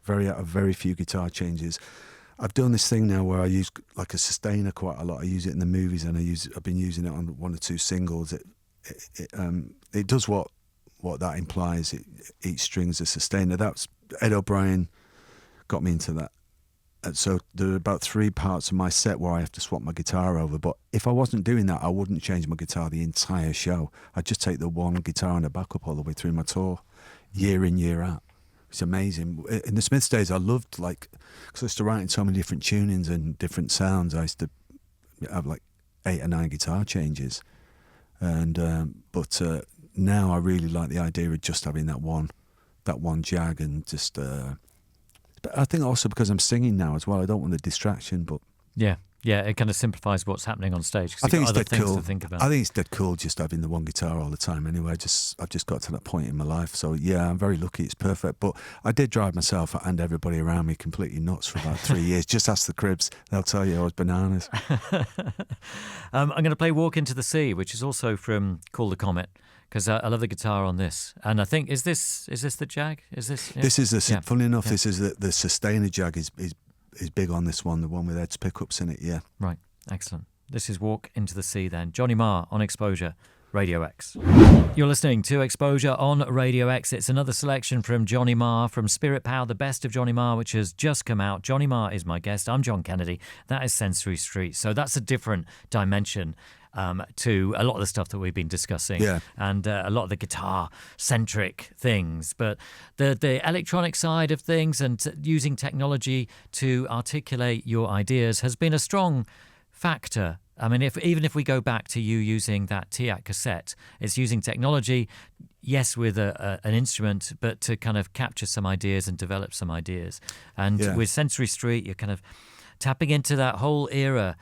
have very few guitar changes. I've done this thing now where I use like a sustainer quite a lot. I use it in the movies, and I've been using it on one or two singles. It does what that implies. Each string's a sustainer. That's Ed O'Brien got me into that. And so there are about 3 parts of my set where I have to swap my guitar over. But if I wasn't doing that, I wouldn't change my guitar the entire show. I'd just take the one guitar and the backup all the way through my tour, year in, year out. It's amazing. In the Smiths days, I loved, like, because I used to write in so many different tunings and different sounds. I used to have like 8 or 9 guitar changes. And but now I really like the idea of just having that one jag, and just. But I think also because I'm singing now as well, I don't want the distraction. But yeah, it kind of simplifies what's happening on stage. I think it's other dead things cool. to think about. I think it's dead cool just having the one guitar all the time. Anyway, I've just got to that point in my life. So yeah, I'm very lucky. It's perfect. But I did drive myself and everybody around me completely nuts for about 3 years. Just ask the Cribs; they'll tell you I was bananas. I'm going to play "Walk Into the Sea," which is also from "Call the Comet," because I love the guitar on this. And I think is this the Jag? Is this? Yeah. This is the. Yeah. Funny enough, Yeah. this is the sustainer Jag is big on this one. The one with Ed's pickups in it. Yeah. Right. Excellent. This is "Walk Into the Sea" then. Johnny Marr on Exposure, Radio X. You're listening to Exposure on Radio X. It's another selection from Johnny Marr, from Spirit Power, the best of Johnny Marr, which has just come out. Johnny Marr is my guest. I'm John Kennedy. That is Sensory Street. So that's a different dimension to a lot of the stuff that we've been discussing, and a lot of the guitar-centric things. But the electronic side of things and using technology to articulate your ideas has been a strong factor. I mean, even if we go back to you using that TIAC cassette, it's using technology, yes, with an instrument, but to kind of capture some ideas and develop some ideas. And with Sensory Street, you're kind of tapping into that whole era.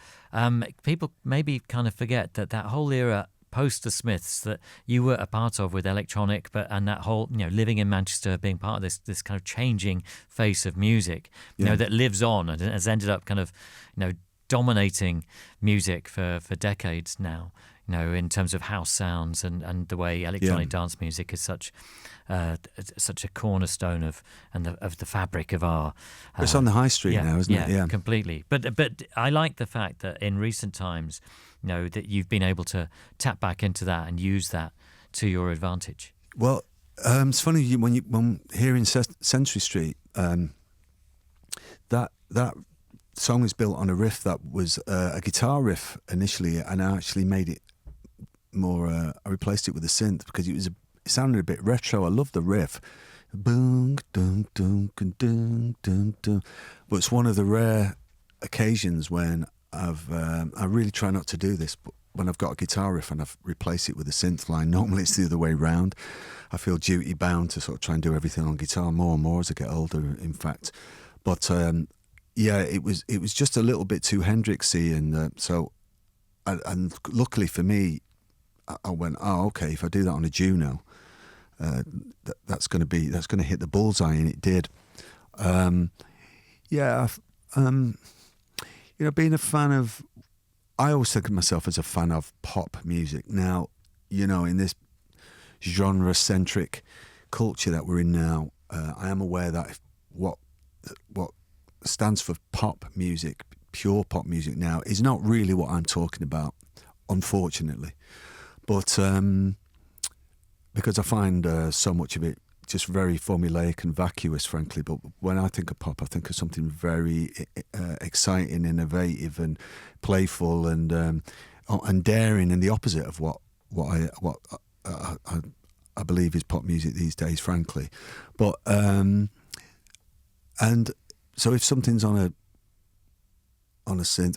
People maybe kind of forget that whole era post the Smiths that you were a part of with electronic, and that whole, living in Manchester, being part of this kind of changing face of music, that lives on and has ended up kind of, dominating music for decades now, in terms of house sounds and the way electronic dance music is such a cornerstone of the fabric of our. It's on the high street now, isn't it? Yeah, completely. But I like the fact that in recent times, that you've been able to tap back into that and use that to your advantage. Well, it's funny when hearing Sensory Street, that song is built on a riff that was a guitar riff initially, and I actually made it more. I replaced it with a synth because it sounded a bit retro. I love the riff, boom, dun, dun, dun, dun, dun, dun. But it's one of the rare occasions when I really try not to do this, but when I've got a guitar riff and I've replaced it with a synth line. Normally it's the other way round. I feel duty bound to sort of try and do everything on guitar more and more as I get older, in fact. But it was just a little bit too Hendrixy, and so luckily for me, I went, oh, okay, if I do that on a Juno, that's going to hit the bullseye, and it did. Being a fan of, I always think of myself as a fan of pop music. Now, in this genre-centric culture that we're in now, I am aware that what stands for pop music, pure pop music now, is not really what I'm talking about, unfortunately. But because I find so much of it just very formulaic and vacuous, frankly. But when I think of pop, I think of something very exciting, innovative, and playful, and daring, and the opposite of what I believe is pop music these days, frankly. But and so if something's on a synth,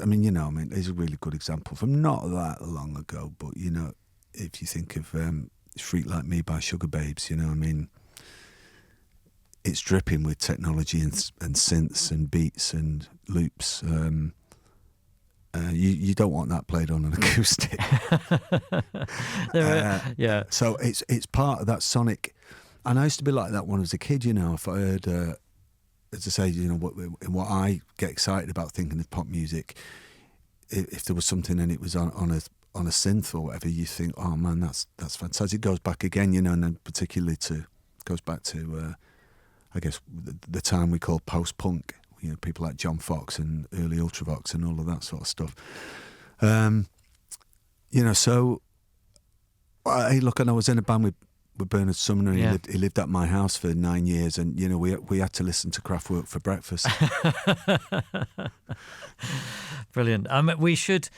there's a really good example from not that long ago. But if you think of "Freak Like Me" by Sugar Babes, it's dripping with technology and synths and beats and loops. You don't want that played on an acoustic. So it's part of that sonic. And I used to be like that when I was a kid. If I heard as I say, what I get excited about thinking of pop music, if there was something and it was on a synth or whatever, you think, oh man, that's fantastic. It goes back again, and then particularly goes back to I guess the time we call post-punk. People like John Fox and early Ultravox and all of that sort of stuff. So hey, look, and I was in a band with Bernard Sumner. Yeah. He lived at my house for 9 years, and we had to listen to Kraftwerk for breakfast. Brilliant. We should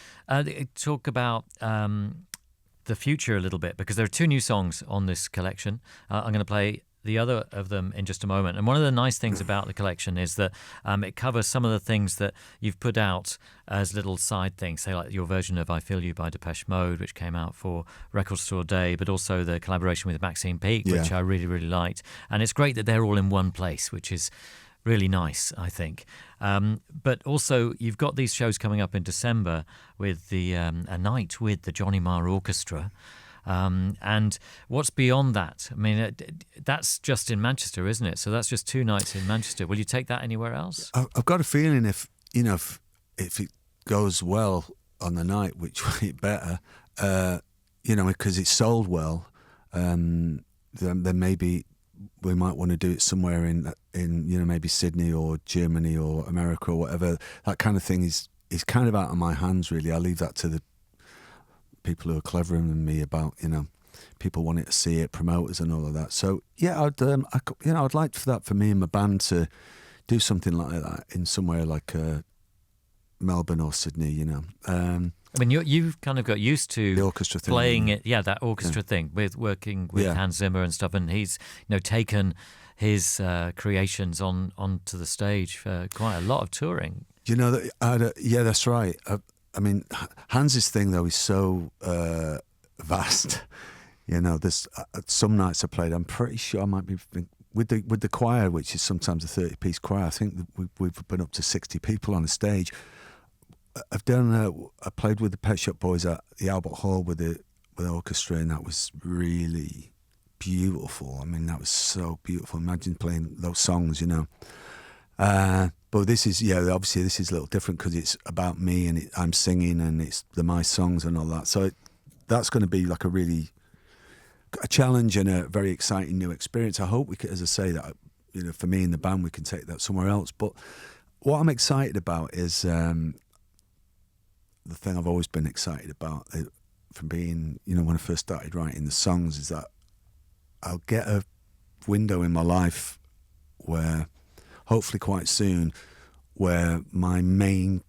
talk about the future a little bit, because there are 2 new songs on this collection. I'm going to play the other of them in just a moment. And one of the nice things about the collection is that it covers some of the things that you've put out as little side things, say like your version of I Feel You by Depeche Mode, which came out for Record Store Day, but also the collaboration with Maxine Peake, which I really, really liked. And it's great that they're all in one place, which is really nice, I think. But also, you've got these shows coming up in December with the a night with the Johnny Marr Orchestra. And what's beyond that? I mean, that's just in Manchester, isn't it? So that's just 2 nights in Manchester. Will you take that anywhere else? I've got a feeling if it goes well on the night, which it better, because it's sold well, then maybe we might want to do it somewhere in maybe Sydney or Germany or America or whatever. That kind of thing is kind of out of my hands, really. I leave that to the people who are cleverer than me about, people wanting to see it, promoters and all of that. So yeah, I'd like for that for me and my band to do something like that in somewhere like Melbourne or Sydney. I mean, you've kind of got used to the orchestra thing, playing it, that orchestra thing with working with Hans Zimmer and stuff, and he's taken his creations onto the stage for quite a lot of touring. That's right. I mean, Hans's thing though is so vast. There's some nights I played. I'm pretty sure I might be with the choir, which is sometimes a 30-piece choir. I think that we've been up to 60 people on the stage. I played with the Pet Shop Boys at the Albert Hall with the orchestra, and that was really beautiful. I mean, that was so beautiful. Imagine playing those songs, But this is, obviously this is a little different because it's about me and I'm singing and it's my songs and all that. So that's going to be like a challenge and a very exciting new experience. I hope we can, as I say, that, for me and the band, we can take that somewhere else. But what I'm excited about is the thing I've always been excited about from being, when I first started writing the songs, is that I'll get a window in my life where, hopefully quite soon, where my main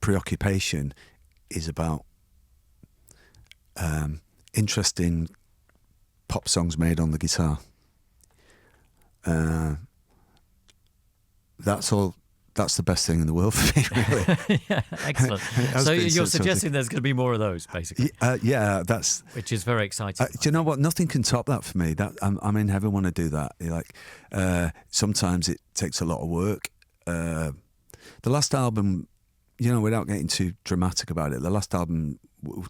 preoccupation is about interesting pop songs made on the guitar. That's all. That's the best thing in the world for me, really. Yeah, excellent. So you're suggesting there's going to be more of those, basically. That's which is very exciting. Do you know what? Nothing can top that for me. That I'm in heaven when I do that. Sometimes it takes a lot of work. The last album, without getting too dramatic about it, the last album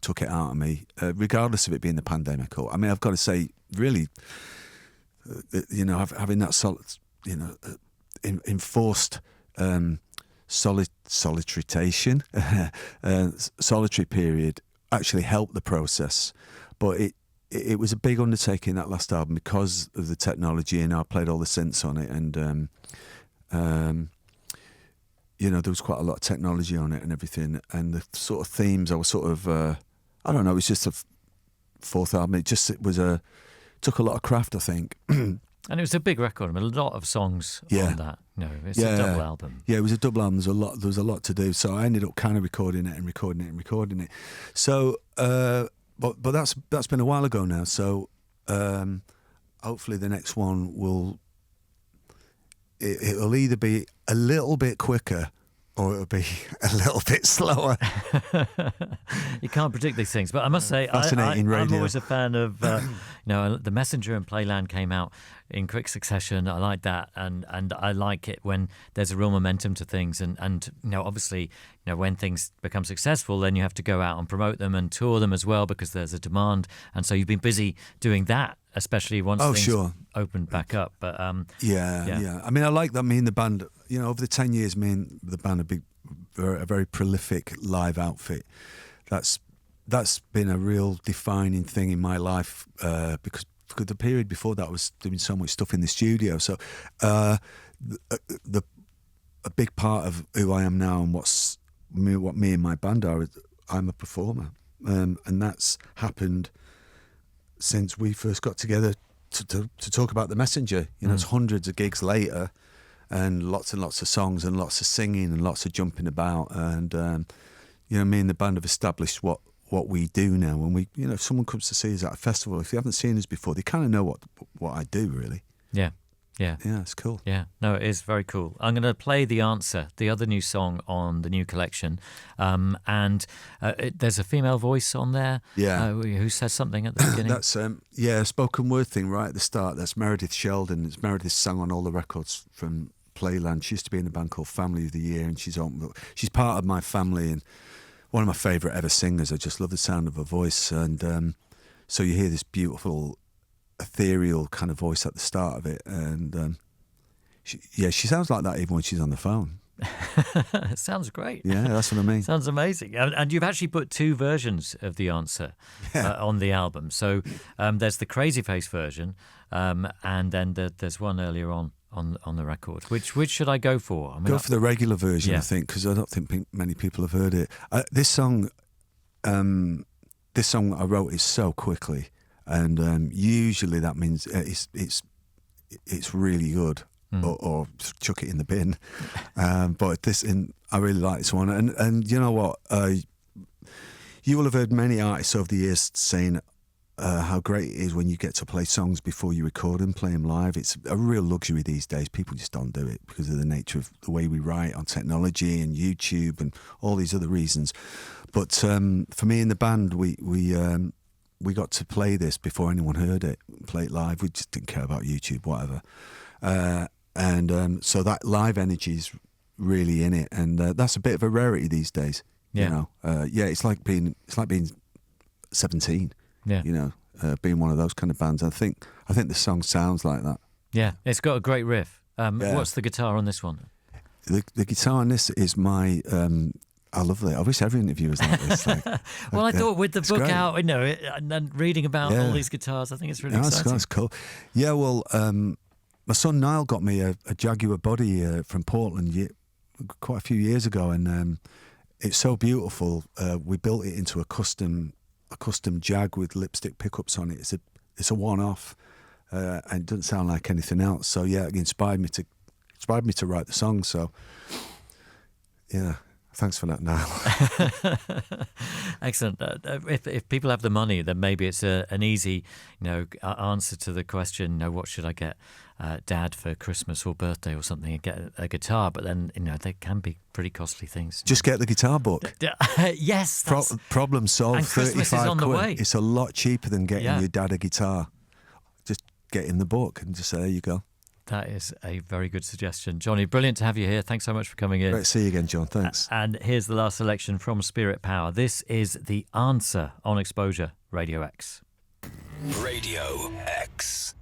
took it out of me, regardless of it being the pandemic. I've got to say, really, having that enforced solitary period actually helped the process. But it was a big undertaking, that last album, because of the technology, and I played all the synths on it, and there was quite a lot of technology on it and everything, and the sort of themes I was sort of I don't know, it was just a fourth album. It took a lot of craft, I think. And it was a big record. I mean, a lot of songs on that. It's a double album. Yeah, it was a double album. There was a lot to do. So I ended up kind of recording it. So, but that's been a while ago now. So, hopefully the next one it'll either be a little bit quicker or it'll be a little bit slower. You can't predict these things, but I must say, Fascinating radio. I'm always a fan of, The Messenger and Playland came out in quick succession. I like that, and I like it when there's a real momentum to things, and obviously, when things become successful, then you have to go out and promote them and tour them as well, because there's a demand, and so you've been busy doing that, especially once things opened back up. But yeah. I mean, I like that. Me and the band, over the 10 years, me and the band have been a very prolific live outfit. That's been a real defining thing in my life, because the period before that I was doing so much stuff in the studio. So a big part of who I am now and what me and my band are, I'm a performer, and that's happened since we first got together to talk about The Messenger. It's hundreds of gigs later, and lots of songs and lots of singing and lots of jumping about, and me and the band have established what we do now. When we, if someone comes to see us at a festival, if they haven't seen us before, they kind of know what I do, really. Yeah, it's cool. Yeah, no, it is very cool. I'm going to play The Answer, the other new song on the new collection, and there's a female voice on there. Yeah, who says something at the beginning. That's a spoken word thing right at the start. That's Meredith Sheldon. It's Meredith sang on all the records from Playland. She used to be in a band called Family of the Year, and she's part of my family and one of my favourite ever singers. I just love the sound of her voice, and so you hear this beautiful, ethereal kind of voice at the start of it, and she sounds like that even when she's on the phone. It sounds great. Yeah, that's what I mean. Sounds amazing. And you've actually put two versions of The Answer on the album. So there's the Crazy Face version, and then there's one earlier on the record. Which should I go for? Go for the regular version, I think, because I don't think many people have heard it. This song I wrote is so quickly, and usually that means it's really good, or chuck it in the bin. But I really like this one, and you know what? You will have heard many artists over the years saying how great it is when you get to play songs before you record and play them live. It's a real luxury these days. People just don't do it because of the nature of the way we write on technology and YouTube and all these other reasons. But for me and the band, we got to play this before anyone heard it, play it live. We just didn't care about YouTube, whatever. So that live energy is really in it, and that's a bit of a rarity these days. Yeah. It's like being 17. Yeah. Being one of those kind of bands. I think the song sounds like that. Yeah, it's got a great riff. What's the guitar on this one? The guitar on this is my. I love it. I wish every interview was like this. Well, I thought with the book great. out, and then reading about all these guitars, I think it's really exciting. That's cool. Yeah, well, my son Niall got me a Jaguar body from Portland quite a few years ago, and it's so beautiful. We built it into a custom Jag with lipstick pickups on it. It's a one-off, and it doesn't sound like anything else. So yeah, it inspired me to write the song. So yeah, thanks for that, Niall. Excellent. If people have the money, then maybe it's an easy, answer to the question. What should I get Dad for Christmas or birthday or something? Get a guitar, but then they can be pretty costly things. Just get the guitar book. Yes, problem solved. And Christmas is on the way. It's a lot cheaper than getting your dad a guitar. Just get in the book and just say, there you go. That is a very good suggestion. Johnny, brilliant to have you here. Thanks so much for coming in. Great to see you again, John. Thanks. And here's the last selection from Spirit Power. This is The Answer on Exposure Radio X. Radio X.